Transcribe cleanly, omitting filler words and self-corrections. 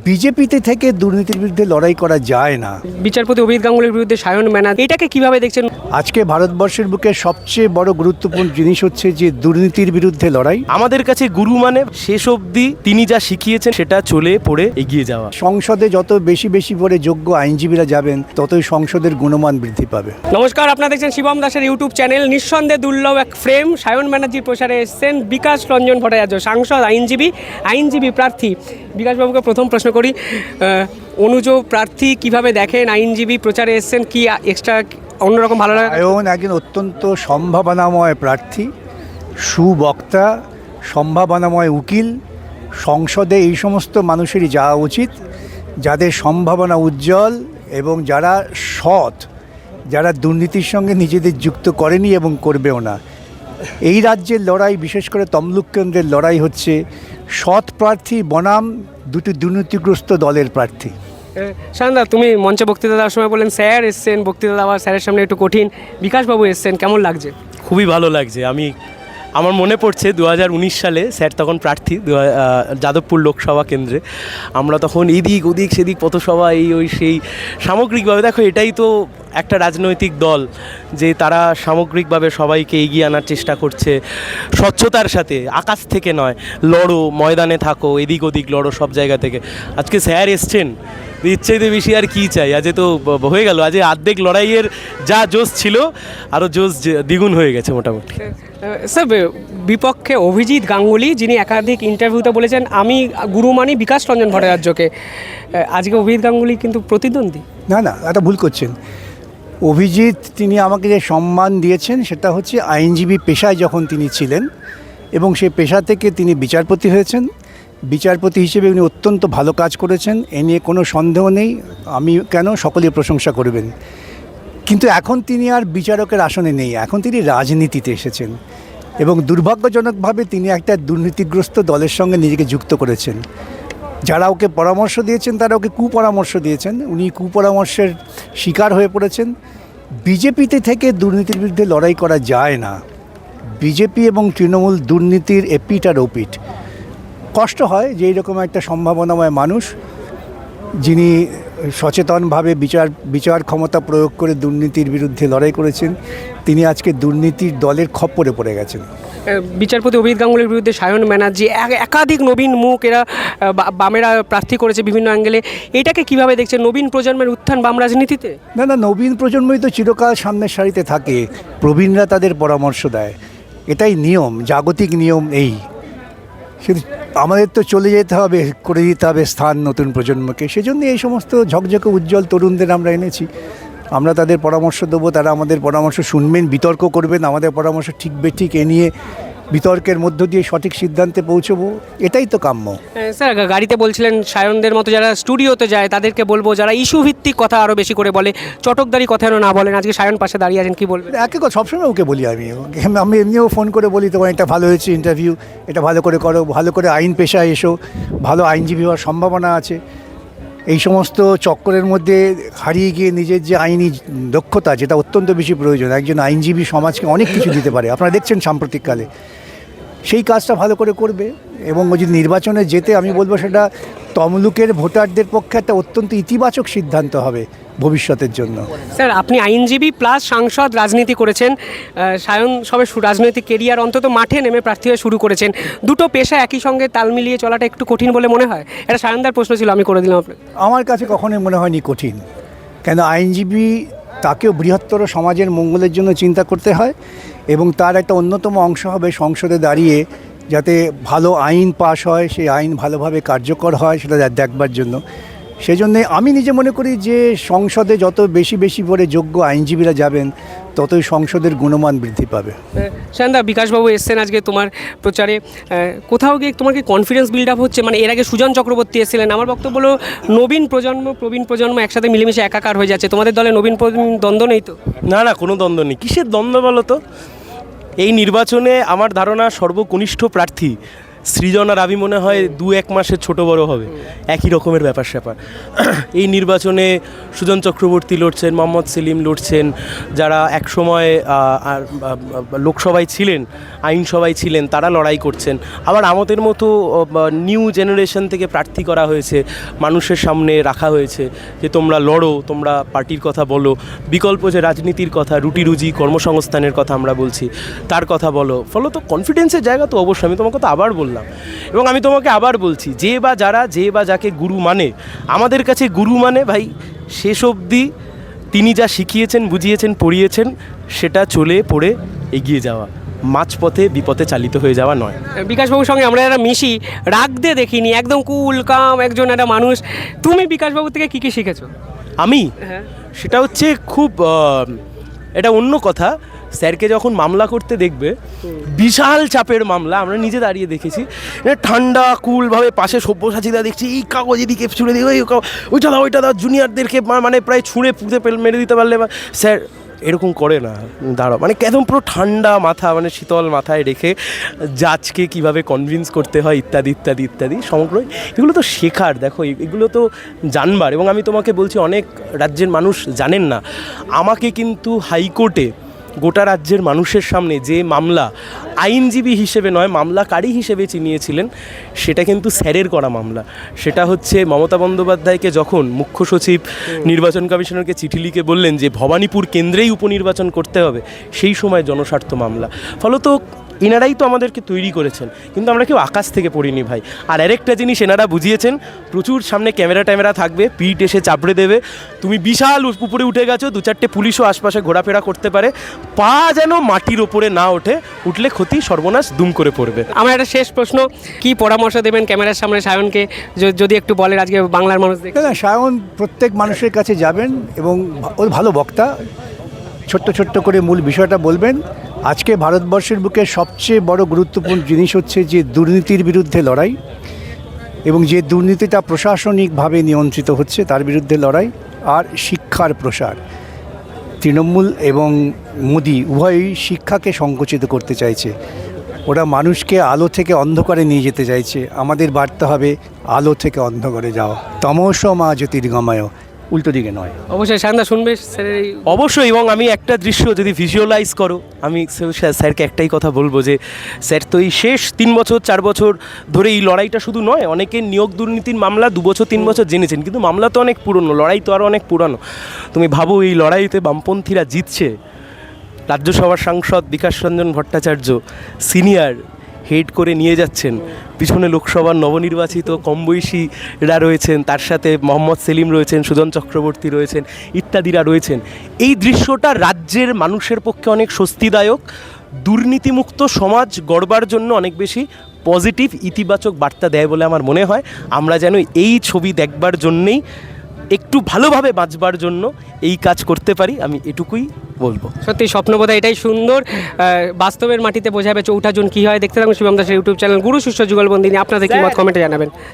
বিজেপিতে থেকে দুর্নীতির বিরুদ্ধে লড়াই করা যায় না। বিচারপতি অভিজিৎ গাঙ্গুলির বিরুদ্ধে সায়ন ব্যানার্জি, এটাকে কিভাবে দেখছেন? আজকে ভারতবর্ষের বুকে সবচেয়ে বড় গুরুত্বপূর্ণ জিনিস হচ্ছে যে দুর্নীতির বিরুদ্ধে লড়াই। আমাদের কাছে গুরু মানে শেষ অবধি তিনি যা শিখিয়েছেন সেটা চলে পড়ে এগিয়ে যাওয়া। সংসদে যত বেশি বেশি করে যোগ্য আইনজীবীরা যাবেন ততই সংসদের গুণমান বৃদ্ধি পাবে। নমস্কার, আপনারা দেখছেন শিবম দাসের ইউটিউব চ্যানেল। নিঃসন্দেহে দুর্লভ এক ফ্রেম। সায়ন ব্যানার্জির প্রচারে এসেছেন বিকাশ রঞ্জন ভট্টাচার্য, সাংসদ, আইনজীবী প্রার্থী। বিকাশবাবুকে প্রথম প্রশ্ন করি, অনুজ প্রার্থী কিভাবে দেখেন? আইনজীবী প্রচারে এসেছেন, কি এক্সট্রা অন্যরকম ভালো লাগে? সায়ন একজন অত্যন্ত সম্ভাবনাময় প্রার্থী, সুবক্তা, সম্ভাবনাময় উকিল। সংসদে এই সমস্ত মানুষেরই যাওয়া উচিত যাদের সম্ভাবনা উজ্জ্বল এবং যারা সৎ, যারা দুর্নীতির সঙ্গে নিজেদের যুক্ত করেনি এবং করবেও না। এই রাজ্যের লড়াই, বিশেষ করে তমলুক কেন্দ্রের লড়াই হচ্ছে সৎ প্রার্থী বনাম দুটি দুর্নীতিগ্রস্ত দলের প্রার্থী। সায়নদা, তুমি মঞ্চে বক্তৃতা দেওয়ার সময় বললেন স্যার এসছেন, বক্তৃতা দেওয়া স্যারের সামনে একটু কঠিন। বিকাশবাবু এসছেন, কেমন লাগছে? খুবই ভালো লাগছে। আমার মনে পড়ছে 2019 সালে স্যার তখন প্রার্থী যাদবপুর লোকসভা কেন্দ্রে। আমরা তখন এদিক ওদিক সেদিক পথসভা সেই সামগ্রিকভাবে দেখো, এটাই তো একটা রাজনৈতিক দল যে তারা সামগ্রিকভাবে সবাইকে এগিয়ে আনার চেষ্টা করছে স্বচ্ছতার সাথে। আকাশ থেকে নয়, লড়ো, ময়দানে থাকো, এদিক ওদিক লড়ো, সব জায়গা থেকে। আজকে স্যার এসছেন, ইচ্ছাইতে বেশি আর কী চাই? আজকে তো হয়ে গেল, আজকে অর্ধেক লড়াইয়ের যা জোশ ছিল আরও জোশ দ্বিগুণ হয়ে গেছে মোটামুটি। স্যার, বিপক্ষে অভিজিৎ গাঙ্গুলি, যিনি একাধিক ইন্টারভিউতে বলেছেন আমি গুরু মানি বিকাশ রঞ্জন ভট্টাচার্যকে, আজকে অভিজিৎ গাঙ্গুলি কিন্তু প্রতিদ্বন্দ্বী। না, এটা ভুল করছেন। অভিজিৎ, তিনি আমাকে যে সম্মান দিয়েছেন সেটা হচ্ছে আইনজীবী পেশায় যখন তিনি ছিলেন এবং সেই পেশা থেকে তিনি বিচারপতি হয়েছেন। বিচারপতি হিসেবে উনি অত্যন্ত ভালো কাজ করেছেন, এ নিয়ে কোনো সন্দেহ নেই। আমি কেন, সকলেই প্রশংসা করবেন। কিন্তু এখন তিনি আর বিচারকের আসনে নেই, এখন তিনি রাজনীতিতে এসেছেন এবং দুর্ভাগ্যজনকভাবে তিনি একটা দুর্নীতিগ্রস্ত দলের সঙ্গে নিজেকে যুক্ত করেছেন। যারা ওকে পরামর্শ দিয়েছেন তারা ওকে কুপরামর্শ দিয়েছেন, উনি কুপরামর্শের শিকার হয়ে পড়েছেন। বিজেপিতে থেকে দুর্নীতির বিরুদ্ধে লড়াই করা যায় না। বিজেপি এবং তৃণমূল দুর্নীতির এপিট আর ওপিট। কষ্ট হয় যে এইরকম একটা সম্ভাবনাময় মানুষ, যিনি সচেতনভাবে বিচার ক্ষমতা প্রয়োগ করে দুর্নীতির বিরুদ্ধে লড়াই করেছেন, তিনি আজকে দুর্নীতির দলের খপ্পরে পড়ে গেছেন। বিচারপতি অভিজিৎ গাঙ্গুলির বিরুদ্ধে সায়ন ব্যানার্জি, একাধিক নবীন মুখ, এরা বামেরা প্রার্থী করেছে বিভিন্ন অ্যাঙ্গেলে। এটাকে কিভাবে দেখছে? নবীন প্রজন্মের উত্থান বাম রাজনীতিতে? না, নবীন প্রজন্মই তো চিরকাল সামনের সারিতে থাকে, প্রবীণরা তাদের পরামর্শ দেয়, এটাই নিয়ম, জাগতিক নিয়ম। এই শুধু আমাদের তো চলে যেতে হবে, করে দিতে হবে স্থান নতুন প্রজন্মকে। সেজন্য এই সমস্ত ঝকঝকে উজ্জ্বল তরুণদের আমরা এনেছি। আমরা তাদের পরামর্শ দেবো, তারা আমাদের পরামর্শ শুনবেন, বিতর্ক করবেন, আমাদের পরামর্শ ঠিক বেঠিক এ নিয়ে বিতর্কের মধ্য দিয়ে সঠিক সিদ্ধান্তে পৌঁছবো, এটাই তো কাম্য। স্যার, গাড়িতে বলছিলেন সায়নদের মতো যারা স্টুডিওতে যায় তাদেরকে বলবো যারা ইস্যু ভিত্তিক কথা আরও বেশি করে বলে, চটকদারি কথা যেন না বলেন। আজকে সায়ন পাশে দাঁড়িয়ে আছেন, কি বলবেন? একে কথা সবসময় ওকে বলি, আমি এমনিও ফোন করে বলি, তোমার এটা ভালো হয়েছে ইন্টারভিউ, এটা ভালো করে করো, ভালো করে আইন পেশায় এসো, ভালো আইনজীবী হওয়ার সম্ভাবনা আছে। এই সমস্ত চক্করের মধ্যে হারিয়ে গিয়ে নিজের যে আইনি দক্ষতা, যেটা অত্যন্ত বেশি প্রয়োজন, একজন আইনজীবী সমাজকে অনেক কিছু দিতে পারে। আপনারা দেখছেন সাম্প্রতিককালে সেই কাজটা ভালো করে করবে এবং যদি নির্বাচনে যেতে, আমি বলবো সেটা তমলুকের ভোটারদের পক্ষে একটা অত্যন্ত ইতিবাচক সিদ্ধান্ত হবে ভবিষ্যতের জন্য। স্যার, আপনি আইনজীবী প্লাস সাংসদ, রাজনীতি করেছেন। সায়ন সবে রাজনৈতিক কেরিয়ার অন্তত মাঠে নেমে প্রার্থী হয়ে শুরু করেছেন। দুটো পেশা একই সঙ্গে তাল মিলিয়ে চলাটা একটু কঠিন বলে মনে হয়? এটা সায়নদার প্রশ্ন ছিল, আমি করে দিলাম আপনাকে। আমার কাছে কখনোই মনে হয়নি কঠিন, কেন আইনজীবী তাকেও বৃহত্তর সমাজের মঙ্গলের জন্য চিন্তা করতে হয় এবং তার একটা অন্যতম অংশ হবে সংসদে দাঁড়িয়ে যাতে ভালো আইন পাশ হয়, সেই আইন ভালোভাবে কার্যকর হয় সেটা দেখবার জন্য। সেজন্যে আমি নিজে মনে করি যে সংসদে যত বেশি করে যোগ্য আইনজীবীরা যাবেন ততই সংসদের গুণমান বৃদ্ধি পাবে। সায়নদা, বিকাশবাবু এসছেন আজকে তোমার প্রচারে, কোথাও গিয়ে তোমার কি কনফিডেন্স বিল্ড আপ হচ্ছে? মানে এর আগে সুজন চক্রবর্তী এসেছিলেন, আমার বক্তব্য হলো নবীন প্রজন্ম প্রবীণ প্রজন্ম একসাথে মিলেমিশে একাকার হয়ে যাচ্ছে। তোমাদের দলে নবীন প্রবীণ দ্বন্দ্ব নেই তো? না, কোনো দ্বন্দ্ব নেই। কিসের দ্বন্দ্ব বলো তো? এই নির্বাচনে আমার ধারণা সর্বকনিষ্ঠ প্রার্থী সৃজন আর আমি মনে হয় 2-1 মাসের ছোট বড় হবে, একই রকমের ব্যাপার স্যাপার। এই নির্বাচনে সুজন চক্রবর্তী লড়ছেন, মোহাম্মদ সেলিম লড়ছেন, যারা একসময় লোকসভায় ছিলেন, আইনসভায় ছিলেন, তারা লড়াই করছেন। আবার আমাদের মতো নিউ জেনারেশন থেকে প্রার্থী করা হয়েছে, মানুষের সামনে রাখা হয়েছে যে তোমরা লড়ো, তোমরা পার্টির কথা বলো, বিকল্প যে রাজনীতির কথা, রুটি রুজি কর্মসংস্থানের কথা আমরা বলছি, তার কথা বলো। ফলত কনফিডেন্সের জায়গা তো অবশ্যই, আমি তোমাকে তো আবার বললাম এবং আমি তোমাকে আবার বলছি, যে বা যাকে গুরু মানে, আমাদের কাছে গুরু মানে ভাই শেষ অবধি তিনি যা শিখিয়েছেন, বুঝিয়েছেন, পড়িয়েছেন, সেটা চলে পড়ে এগিয়ে যাওয়া, মাঝপথে বিপথে চালিত হয়ে যাওয়া নয়। বিকাশবাবুর সঙ্গে আমরা একটা মিশি, রাগতে দেখিনি, একদম কুল কাম একজন একটা মানুষ। তুমি বিকাশবাবু থেকে কী কী শিখেছো? আমি সেটা হচ্ছে খুব এটা অন্য কথা। স্যারকে যখন মামলা করতে দেখবে, বিশাল চাপের মামলা, আমরা নিজে দাঁড়িয়ে দেখেছি, ঠান্ডা কুলভাবে পাশে সব্যসাচীরা দেখছি, এই কাগজ এদিকে ছুঁড়ে দিয়ে ওইটা দাও জুনিয়রদেরকে মানে প্রায় ছুঁড়ে পুঁতে মেরে দিতে পারলে, স্যার এরকম করে না, দাঁড়াও, মানে একদম পুরো ঠান্ডা মাথা, মানে শীতল মাথায় রেখে জাজকে কিভাবে কনভিন্স করতে হয় ইত্যাদি ইত্যাদি ইত্যাদি সমগ্র এগুলো তো শেখার। দেখো এগুলো তো জানবার, এবং আমি তোমাকে বলছি অনেক রাজ্যের মানুষ জানেন না, আমাকে কিন্তু হাইকোর্টে গোটা রাজ্যের মানুষের সামনে যে মামলা আইনজীবী হিসেবে নয়, মামলাকারী হিসেবে চিনিয়েছিলেন, সেটা কিন্তু স্যারের করা মামলা। সেটা হচ্ছে মমতা বন্দ্যোপাধ্যায়কে যখন মুখ্য সচিব নির্বাচন কমিশনারকে চিঠি লিখে বললেন যে ভবানীপুর কেন্দ্রেই উপনির্বাচন করতে হবে, সেই সময় জনস্বার্থ মামলা। ফলত এনারাই তো আমাদেরকে তৈরি করেছেন, কিন্তু আমরা কেউ আকাশ থেকে পড়িনি ভাই। আর আরেকটা জিনিস এনারা বুঝিয়েছেন, প্রচুর সামনে ক্যামেরা থাকবে, পিঠ এসে চাপড়ে দেবে, তুমি বিশাল উপরে উঠে গেছো, 2-4টে পুলিশও আশপাশে ঘোরাফেরা করতে পারে, পা যেন মাটির ওপরে না ওঠে, উঠলে ক্ষতি সর্বনাশ দুম করে পড়বে। আমার একটা শেষ প্রশ্ন, কি পরামর্শ দেবেন ক্যামেরার সামনে সায়নকে, যদি একটু বলেন আজকে বাংলার মানুষ দেখে? না, সায়ন প্রত্যেক মানুষের কাছে যাবেন এবং ও ভালো বক্তা, ছোট্ট করে মূল বিষয়টা বলবেন। আজকে ভারতবর্ষের বুকে সবচেয়ে বড় গুরুত্বপূর্ণ জিনিস হচ্ছে যে দুর্নীতির বিরুদ্ধে লড়াই, এবং যে দুর্নীতিটা প্রশাসনিকভাবে নিয়ন্ত্রিত হচ্ছে তার বিরুদ্ধে লড়াই, আর শিক্ষার প্রসার। তৃণমূল এবং মোদি উভয়ই শিক্ষাকে সংকুচিত করতে চাইছে, ওরা মানুষকে আলো থেকে অন্ধকারে নিয়ে যেতে চাইছে। আমাদের বার্তা হবে আলো থেকে অন্ধকারে যাওয়া, তমস মা জ্যোতির্গময়, উল্টো দিকে নয়। অবশ্যই সায়নদা শুনবে স্যারের এই অবশ্যই, এবং আমি একটা দৃশ্য যদি ভিজুয়ালাইজ করো, আমি স্যারকে একটাই কথা বলবো যে স্যার তো এই শেষ 3-4 বছর ধরে এই লড়াইটা শুধু নয়, অনেকে নিয়োগ দুর্নীতির মামলা 2-3 বছর জেনেছেন, কিন্তু মামলা তো অনেক পুরনো, লড়াই তো আরও অনেক পুরানো। তুমি ভাবো এই লড়াইতে বামপন্থীরা জিতছে, রাজ্যসভার সাংসদ বিকাশ রঞ্জন ভট্টাচার্য সিনিয়র হেড করে নিয়ে যাচ্ছেন, পিছনে লোকসভার নবনির্বাচিত কম বয়সীরা রয়েছেন, তার সাথে মোহাম্মদ সেলিম রয়েছেন, সুজন চক্রবর্তী রয়েছেন, ইত্যাদিরা রয়েছেন। এই দৃশ্যটা রাজ্যের মানুষের পক্ষে অনেক স্বস্তিদায়ক, দুর্নীতিমুক্ত সমাজ গড়বার জন্য অনেক বেশি পজিটিভ ইতিবাচক বার্তা দেয় বলে আমার মনে হয়। আমরা যেন এই ছবি দেখবার জন্যেই, একটু ভালোভাবে বাঁচবার জন্য এই কাজ করতে পারি, আমি এটুকুই বলবো। সত্যি স্বপ্নবোধা এটাই সুন্দর, বাস্তবের মাটিতে বোঝাবে চৌঠা জুন কী হয়। দেখতে থাকুন শিবম দাসের ইউটিউব চ্যানেল গুরু শিষ্য যুগলবন্দিনী। আপনাদের কি মত কমেন্টে জানাবেন।